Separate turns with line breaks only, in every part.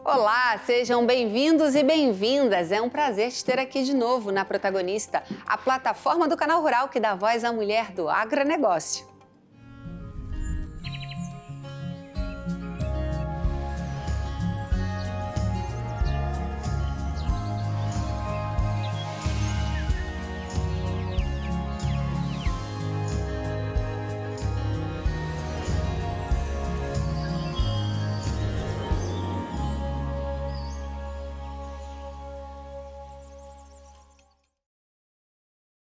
Olá, sejam bem-vindos e bem-vindas. É um prazer te ter aqui de novo na Protagonista, a plataforma do Canal Rural que dá voz à mulher do agronegócio.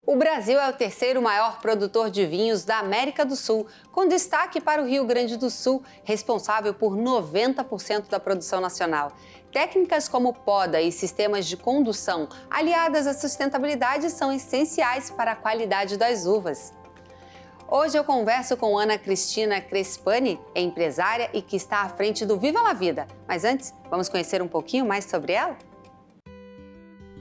O Brasil é o terceiro maior produtor de vinhos da América do Sul, com destaque para o Rio Grande do Sul, responsável por 90% da produção nacional. Técnicas como poda e sistemas de condução, aliadas à sustentabilidade, são essenciais para a qualidade das uvas. Hoje eu converso com Ana Cristina Crespani, empresária e que está à frente do Viva la Vida. Mas antes, vamos conhecer um pouquinho mais sobre ela?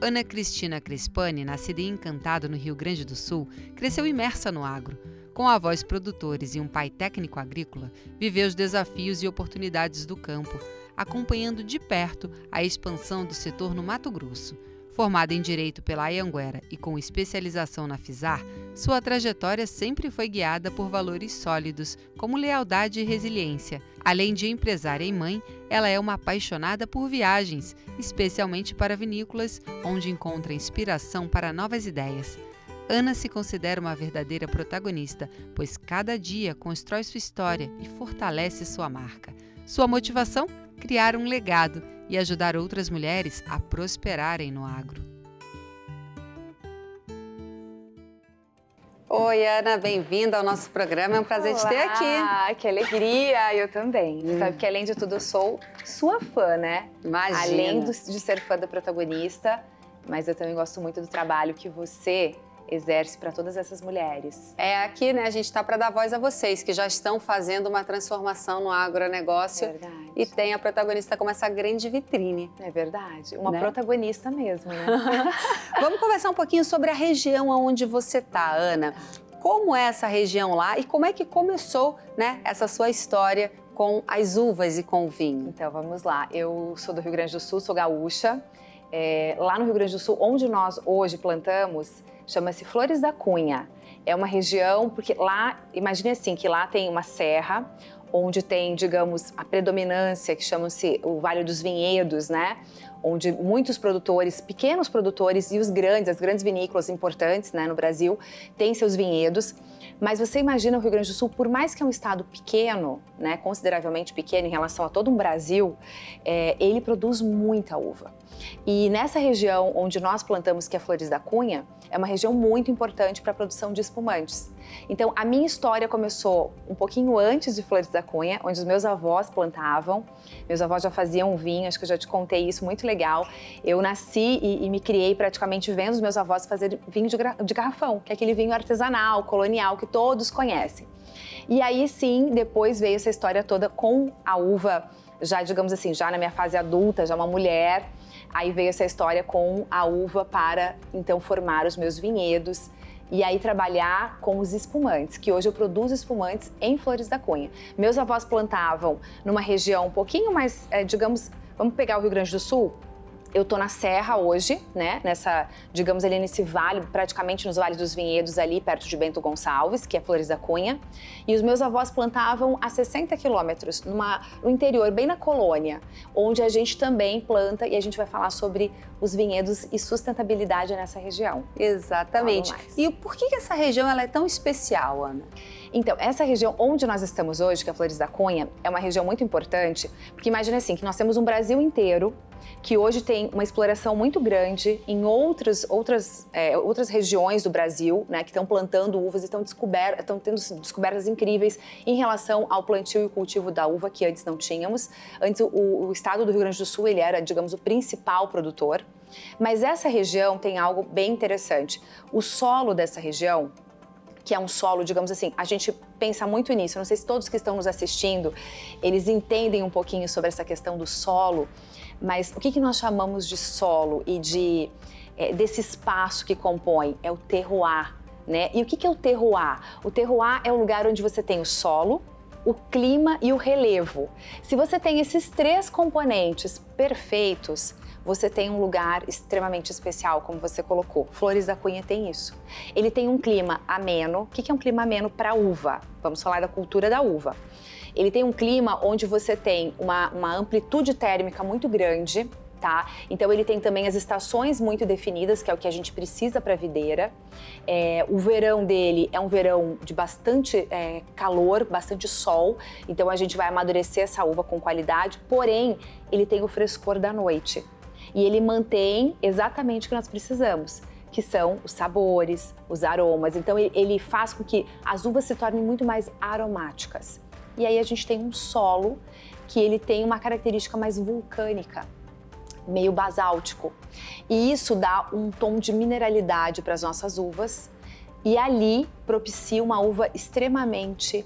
Ana Cristina Crespani, nascida em Encantado, no Rio Grande do Sul, cresceu imersa no agro. Com avós produtores e um pai técnico agrícola, viveu os desafios e oportunidades do campo, acompanhando de perto a expansão do setor no Mato Grosso. Formada em Direito pela Anhanguera e com especialização na FISAR, sua trajetória sempre foi guiada por valores sólidos, como lealdade e resiliência. Além de empresária e mãe, ela é uma apaixonada por viagens, especialmente para vinícolas, onde encontra inspiração para novas ideias. Ana se considera uma verdadeira protagonista, pois cada dia constrói sua história e fortalece sua marca. Sua motivação? Criar um legado e ajudar outras mulheres a prosperarem no agro. Oi, Ana, bem-vinda ao nosso programa. É um prazer te ter aqui.
Ah, que alegria! Eu também. Você sabe que, além de tudo, eu sou sua fã, né?
Imagina.
Além de ser fã da Protagonista, mas eu também gosto muito do trabalho que você exerce para todas essas mulheres.
É aqui, né? A gente está para dar voz a vocês que já estão fazendo uma transformação no agronegócio.
É verdade.
E tem a Protagonista como essa grande vitrine.
É verdade. Uma
né?
protagonista mesmo, né?
Vamos conversar um pouquinho sobre a região onde você está, Ana. Como é essa região lá e como é que começou, né, essa sua história com as uvas e com o vinho?
Então, vamos lá. Eu sou do Rio Grande do Sul, sou gaúcha. Lá no Rio Grande do Sul, onde nós hoje plantamos, chama-se Flores da Cunha. É uma região, porque lá, imagine assim, que lá tem uma serra, onde tem, digamos, a predominância, que chama-se o Vale dos Vinhedos, né? Onde muitos produtores, pequenos produtores e os grandes, as grandes vinícolas importantes, né, no Brasil, têm seus vinhedos. Mas você imagina o Rio Grande do Sul, por mais que é um estado pequeno, né, consideravelmente pequeno em relação a todo um Brasil, ele produz muita uva. E nessa região onde nós plantamos, que é Flores da Cunha, é uma região muito importante para a produção de espumantes. Então, a minha história começou um pouquinho antes de Flores da Cunha, onde os meus avós plantavam. Meus avós já faziam vinho, acho que eu já te contei isso, muito legal. Eu nasci e me criei praticamente vendo os meus avós fazer vinho de garrafão, que é aquele vinho artesanal, colonial, que todos conhecem. E aí sim, depois veio essa história toda com a uva, já digamos assim, já na minha fase adulta, já uma mulher. Aí veio essa história com a uva para, então, formar os meus vinhedos e aí trabalhar com os espumantes, que hoje eu produzo espumantes em Flores da Cunha. Meus avós plantavam numa região um pouquinho mais, digamos, vamos pegar o Rio Grande do Sul? Eu tô na serra hoje, né, digamos ali nesse vale, praticamente nos vales dos vinhedos ali, perto de Bento Gonçalves, que é Flores da Cunha, e os meus avós plantavam a 60 quilômetros, no interior, bem na colônia, onde a gente também planta e a gente vai falar sobre os vinhedos e sustentabilidade nessa região.
Exatamente. E por que essa região ela é tão especial, Ana?
Então, essa região onde nós estamos hoje, que é Flores da Cunha, é uma região muito importante, porque imagina assim, que nós temos um Brasil inteiro que hoje tem uma exploração muito grande em outras regiões do Brasil, né, que estão plantando uvas e estão tendo descobertas incríveis em relação ao plantio e cultivo da uva, que antes não tínhamos. Antes, o estado do Rio Grande do Sul, ele era, digamos, o principal produtor. Mas essa região tem algo bem interessante. O solo dessa região, que é um solo, digamos assim, a gente pensa muito nisso, eu não sei se todos que estão nos assistindo, eles entendem um pouquinho sobre essa questão do solo, mas o que nós chamamos de solo e desse espaço que compõe? É o terroir, né? E o que é o terroir? O terroir é o lugar onde você tem o solo, o clima e o relevo. Se você tem esses 3 componentes perfeitos, você tem um lugar extremamente especial, como você colocou. Flores da Cunha tem isso. Ele tem um clima ameno. O que é um clima ameno para uva? Vamos falar da cultura da uva. Ele tem um clima onde você tem uma amplitude térmica muito grande, tá? Então ele tem também as estações muito definidas, que é o que a gente precisa para a videira. O verão dele é um verão de bastante calor, bastante sol, então a gente vai amadurecer essa uva com qualidade, porém ele tem o frescor da noite. E ele mantém exatamente o que nós precisamos, que são os sabores, os aromas. Então ele faz com que as uvas se tornem muito mais aromáticas. E aí a gente tem um solo que ele tem uma característica mais vulcânica, meio basáltico. E isso dá um tom de mineralidade para as nossas uvas e ali propicia uma uva extremamente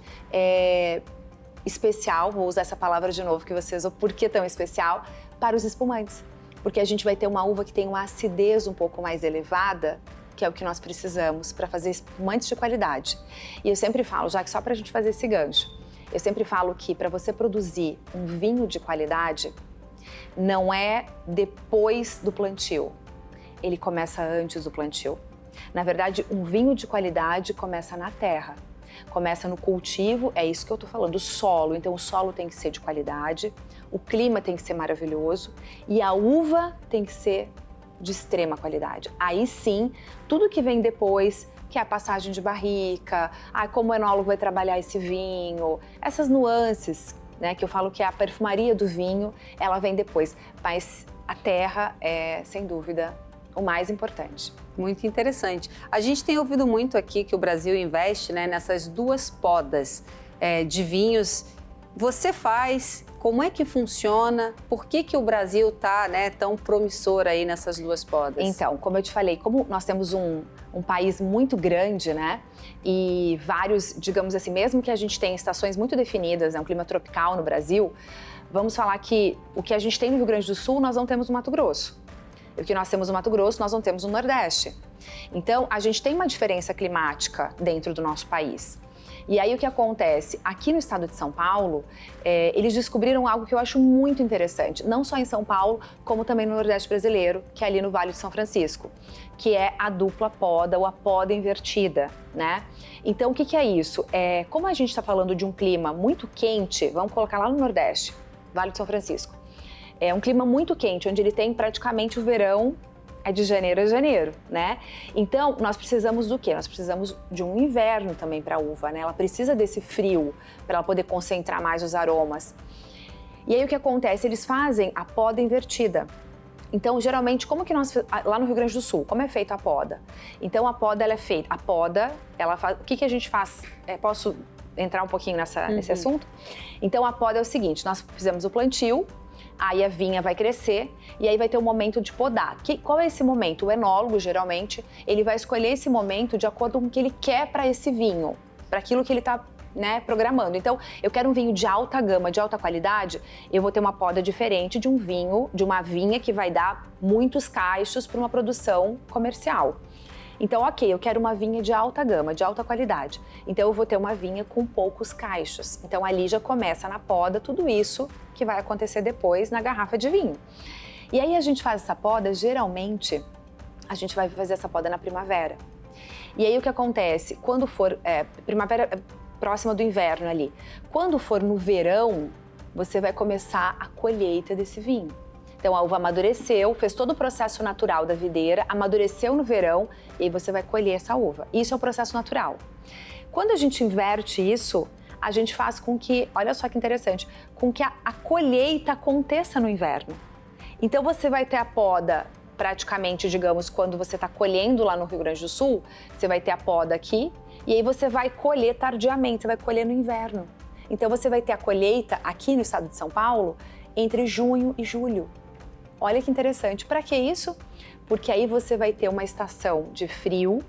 especial, vou usar essa palavra de novo que você usou, por que tão especial? Para os espumantes. Porque a gente vai ter uma uva que tem uma acidez um pouco mais elevada, que é o que nós precisamos para fazer espumantes de qualidade. E eu sempre falo, já que só para a gente fazer esse gancho, eu sempre falo que para você produzir um vinho de qualidade, não é depois do plantio, ele começa antes do plantio. Na verdade, um vinho de qualidade começa na terra, começa no cultivo, é isso que eu tô falando, o solo. Então o solo tem que ser de qualidade, o clima tem que ser maravilhoso e a uva tem que ser de extrema qualidade. Aí sim, tudo que vem depois, que é a passagem de barrica, como o enólogo vai trabalhar esse vinho, essas nuances, né, que eu falo que é a perfumaria do vinho, ela vem depois. Mas a terra é, sem dúvida, o mais importante.
Muito interessante. A gente tem ouvido muito aqui que o Brasil investe, né, nessas 2 podas de vinhos. Você faz? Como é que funciona? Por que o Brasil está, né, tão promissor aí nessas 2 podas?
Então, como eu te falei, como nós temos um país muito grande, né, e vários, digamos assim, mesmo que a gente tenha estações muito definidas, é um clima tropical no Brasil, vamos falar que o que a gente tem no Rio Grande do Sul, nós não temos no Mato Grosso. O que nós temos no Mato Grosso, nós não temos no Nordeste. Então, a gente tem uma diferença climática dentro do nosso país. E aí o que acontece? Aqui no estado de São Paulo, eles descobriram algo que eu acho muito interessante, não só em São Paulo, como também no Nordeste brasileiro, que é ali no Vale de São Francisco, que é a dupla poda ou a poda invertida, né? Então o que é isso? Como a gente está falando de um clima muito quente, vamos colocar lá no Nordeste, Vale de São Francisco, é um clima muito quente, onde ele tem praticamente o verão de janeiro a janeiro, né? Então, nós precisamos do quê? Nós precisamos de um inverno também para a uva, né? Ela precisa desse frio para ela poder concentrar mais os aromas. E aí o que acontece? Eles fazem a poda invertida. Então, geralmente, como que nós, lá no Rio Grande do Sul, como é feita a poda? Então, a poda, ela é feita, a poda, ela faz, o que a gente faz? Posso entrar um pouquinho nesse assunto? Então, a poda é o seguinte, nós fizemos o plantio, aí a vinha vai crescer e aí vai ter o momento de podar. Qual é esse momento? O enólogo, geralmente, ele vai escolher esse momento de acordo com o que ele quer para esse vinho, para aquilo que ele está, né, programando. Então, eu quero um vinho de alta gama, de alta qualidade, eu vou ter uma poda diferente de um vinho, de uma vinha que vai dar muitos cachos para uma produção comercial. Então, ok, eu quero uma vinha de alta gama, de alta qualidade. Então, eu vou ter uma vinha com poucos cachos. Então, ali já começa na poda tudo isso que vai acontecer depois na garrafa de vinho. E aí, a gente faz essa poda, geralmente, a gente vai fazer essa poda na primavera. E aí, o que acontece? Quando for primavera próxima do inverno ali, quando for no verão, você vai começar a colheita desse vinho. Então, a uva amadureceu, fez todo o processo natural da videira, amadureceu no verão e aí você vai colher essa uva. Isso é o processo natural. Quando a gente inverte isso, a gente faz com que, olha só que interessante, com que a colheita aconteça no inverno. Então, você vai ter a poda praticamente, digamos, quando você está colhendo lá no Rio Grande do Sul, você vai ter a poda aqui e aí você vai colher tardiamente, você vai colher no inverno. Então, você vai ter a colheita aqui no estado de São Paulo entre junho e julho. Olha que interessante. Para que isso? Porque aí você vai ter uma estação de frio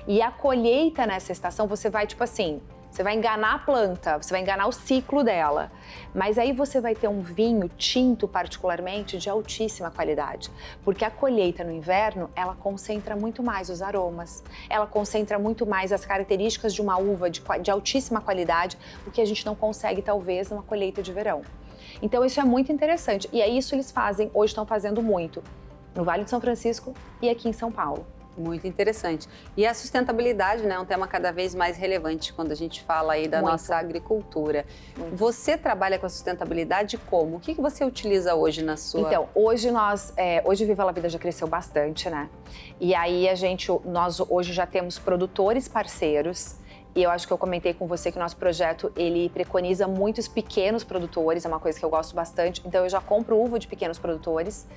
e a colheita nessa estação você vai, tipo assim, Você vai enganar a planta, você vai enganar o ciclo dela. Mas aí você vai ter um vinho tinto, particularmente, de altíssima qualidade. Porque a colheita no inverno, ela concentra muito mais os aromas, ela concentra muito mais as características de uma uva de altíssima qualidade, o que a gente não consegue, talvez, numa colheita de verão. Então isso é muito interessante. E é isso eles fazem, hoje estão fazendo muito, no Vale de São Francisco e aqui em São Paulo.
Muito interessante. E a sustentabilidade, né, é um tema cada vez mais relevante quando a gente fala aí da nossa agricultura. Muito. Você trabalha com a sustentabilidade como? O que você utiliza hoje na sua...
Então, hoje hoje Viva la Vida já cresceu bastante, né? E aí nós hoje já temos produtores parceiros. E eu acho que eu comentei com você que o nosso projeto, ele preconiza muitos pequenos produtores, é uma coisa que eu gosto bastante. Então eu já compro uva de pequenos produtores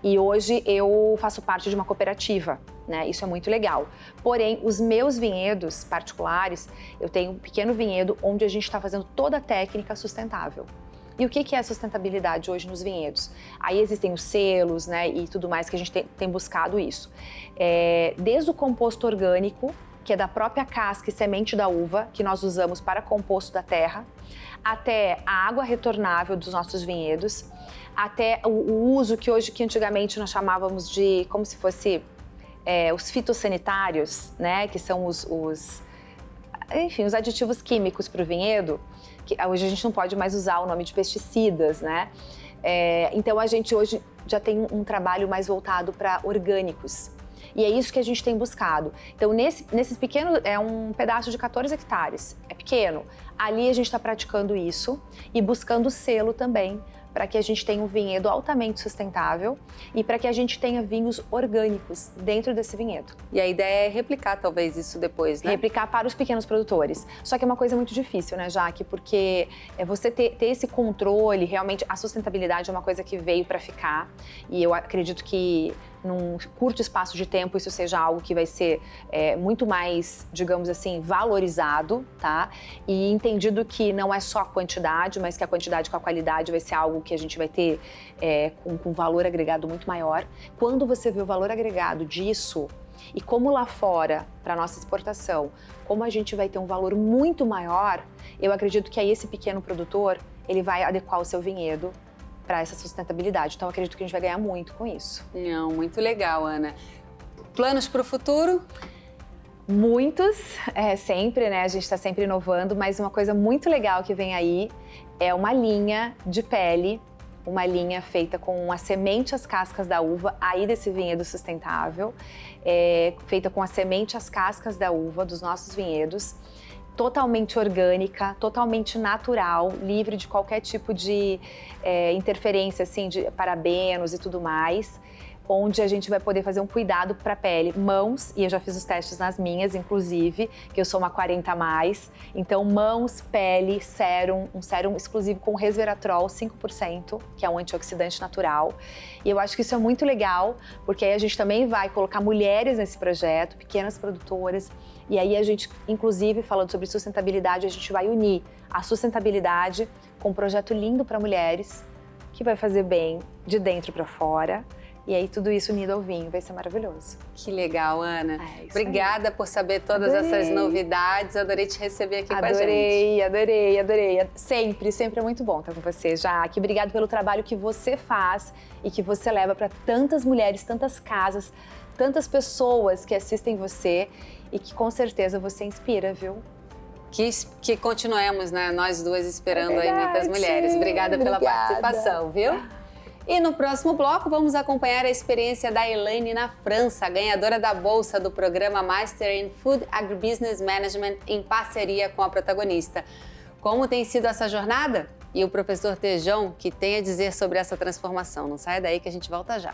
e hoje eu faço parte de uma cooperativa, né? Isso é muito legal. Porém, os meus vinhedos particulares, eu tenho um pequeno vinhedo onde a gente está fazendo toda a técnica sustentável. E o que é a sustentabilidade hoje nos vinhedos? Aí existem os selos, né, e tudo mais que a gente tem buscado isso. Desde o composto orgânico, que é da própria casca e semente da uva, que nós usamos para composto da terra, até a água retornável dos nossos vinhedos, até o uso que antigamente nós chamávamos de, como se fosse os fitossanitários, né, que são os aditivos químicos para o vinhedo, que hoje a gente não pode mais usar o nome de pesticidas, né? Então a gente hoje já tem um trabalho mais voltado para orgânicos. E é isso que a gente tem buscado. Então, nesses pequenos, é um pedaço de 14 hectares, é pequeno. Ali a gente está praticando isso e buscando selo também, para que a gente tenha um vinhedo altamente sustentável e para que a gente tenha vinhos orgânicos dentro desse vinhedo.
E a ideia é replicar talvez isso depois, né?
Replicar para os pequenos produtores. Só que é uma coisa muito difícil, né, Jaque? Porque você ter esse controle, realmente, a sustentabilidade é uma coisa que veio para ficar. E eu acredito que num curto espaço de tempo isso seja algo que vai ser muito mais, digamos assim, valorizado, tá? E entendido que não é só a quantidade, mas que a quantidade com a qualidade vai ser algo que a gente vai ter com valor agregado muito maior. Quando você vê o valor agregado disso e como lá fora, para nossa exportação, como a gente vai ter um valor muito maior, eu acredito que aí esse pequeno produtor, ele vai adequar o seu vinhedo para essa sustentabilidade. Então, eu acredito que a gente vai ganhar muito com isso.
Não, muito legal, Ana. Planos para o futuro?
Muitos, sempre, né? A gente está sempre inovando, mas uma coisa muito legal que vem aí é uma linha de pele, uma linha feita com a semente, as cascas da uva, aí desse vinhedo sustentável, feita com a semente, as cascas da uva dos nossos vinhedos, totalmente orgânica, totalmente natural, livre de qualquer tipo de interferência, assim, de parabenos e tudo mais, onde a gente vai poder fazer um cuidado para a pele, mãos, e eu já fiz os testes nas minhas, inclusive, que eu sou uma 40+, então mãos, pele, sérum, um sérum exclusivo com resveratrol 5%, que é um antioxidante natural, e eu acho que isso é muito legal, porque aí a gente também vai colocar mulheres nesse projeto, pequenas produtoras, e aí a gente, inclusive, falando sobre sustentabilidade, a gente vai unir a sustentabilidade com um projeto lindo para mulheres, que vai fazer bem de dentro para fora. E aí tudo isso unido ao vinho vai ser maravilhoso.
Que legal, Ana. Obrigada por saber todas essas novidades. Adorei te receber aqui com a gente.
Adorei. Sempre é muito bom estar com você, Jaque. Obrigada pelo trabalho que você faz e que você leva para tantas mulheres, tantas casas, tantas pessoas que assistem você e que com certeza você inspira, viu?
Que continuemos, né? Nós duas esperando aí muitas mulheres. Obrigada pela participação, viu? E no próximo bloco vamos acompanhar a experiência da Elaine na França, ganhadora da bolsa do programa Master in Food Agribusiness Management em parceria com a protagonista. Como tem sido essa jornada? E o professor Tejão, que tem a dizer sobre essa transformação. Não saia daí que a gente volta já.